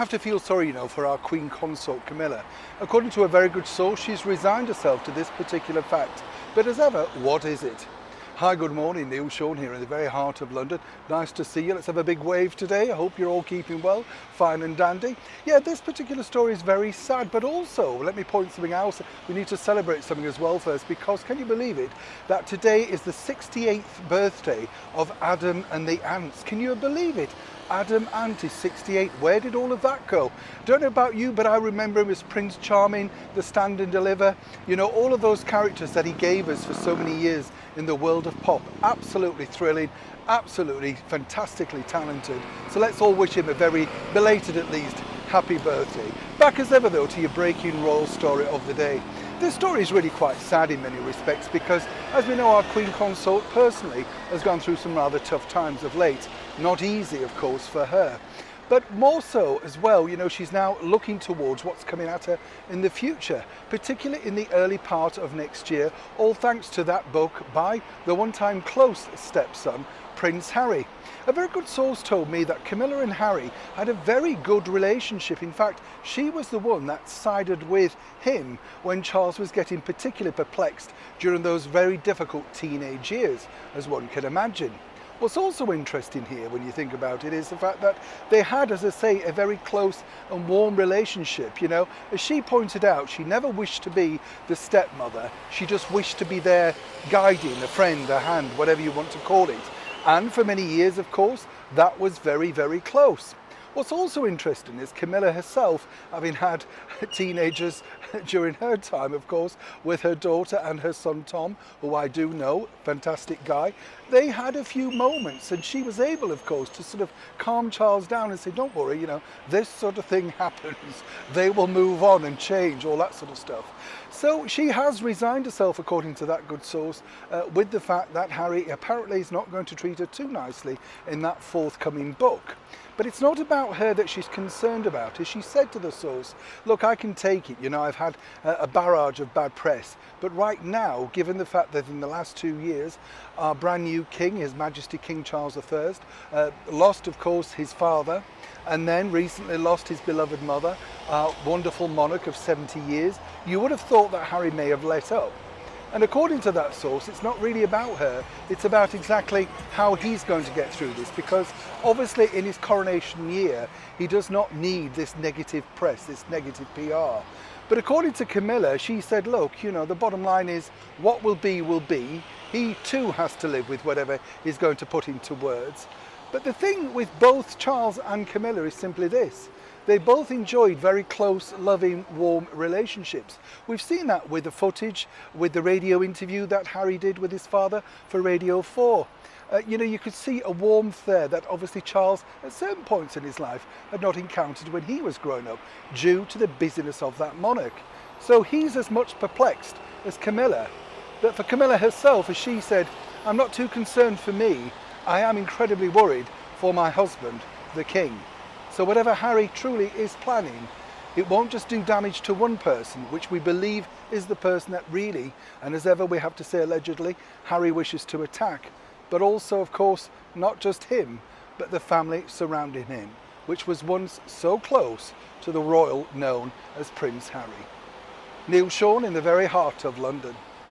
have to feel sorry, for our Queen Consort Camilla. According to a very good source, she's resigned herself to this particular fact. But as ever, what is it? Hi, good morning, Neil Sean here in the very heart of London. Nice to see you. Let's have a big wave today. I hope you're all keeping well, fine and dandy. Yeah, this particular story is very sad, but also, let me point something else. We need to celebrate something as well first, because can you believe it, that today is the 68th birthday of Adam and the Ants. Can you believe it? Adam Ant is 68. Where did all of that go? Don't know about you, but I remember him as Prince Charming, the Stand and Deliver, all of those characters that he gave us for so many years in the world of pop. Absolutely thrilling, absolutely fantastically talented. So let's all wish him a very belated, at least, happy birthday. Back as ever though to your breaking royal story of the day. This story is really quite sad in many respects because, as we know, our Queen Consort personally has gone through some rather tough times of late. Not easy, of course, for her. But more so as well, she's now looking towards what's coming at her in the future, particularly in the early part of next year, all thanks to that book by the one-time close stepson, Prince Harry. A very good source told me that Camilla and Harry had a very good relationship. In fact, she was the one that sided with him when Charles was getting particularly perplexed during those very difficult teenage years, as one can imagine. What's also interesting here, when you think about it, is the fact that they had, as I say, a very close and warm relationship. As she pointed out, she never wished to be the stepmother. She just wished to be there, guiding, a friend, a hand, whatever you want to call it. And for many years, of course, that was very, very close. What's also interesting is Camilla herself, having had teenagers during her time, of course, with her daughter and her son Tom, who I do know, fantastic guy, they had a few moments and she was able, of course, to sort of calm Charles down and say, don't worry, this sort of thing happens. They will move on and change, all that sort of stuff. So she has resigned herself, according to that good source, with the fact that Harry apparently is not going to treat her too nicely in that forthcoming book. But it's not about her that she's concerned about. As she said to the source, look, I can take it. I've had a barrage of bad press. But right now, given the fact that in the last 2 years, our brand new king, His Majesty King Charles I, lost, of course, his father, and then recently lost his beloved mother, our wonderful monarch of 70 years, you would have thought that Harry may have let up. And according to that source, it's not really about her, it's about exactly how he's going to get through this, because obviously in his coronation year, he does not need this negative press, this negative PR. But according to Camilla, she said, look, the bottom line is what will be will be. He too has to live with whatever he's going to put into words. But the thing with both Charles and Camilla is simply this. They both enjoyed very close, loving, warm relationships. We've seen that with the footage, with the radio interview that Harry did with his father for Radio 4. You could see a warmth there that obviously Charles, at certain points in his life, had not encountered when he was growing up, due to the busyness of that monarch. So he's as much perplexed as Camilla. But for Camilla herself, as she said, I'm not too concerned for me. I am incredibly worried for my husband, the king. So whatever Harry truly is planning, it won't just do damage to one person, which we believe is the person that really, and as ever we have to say allegedly, Harry wishes to attack. But also, of course, not just him, but the family surrounding him, which was once so close to the royal known as Prince Harry. Neil Sean in the very heart of London.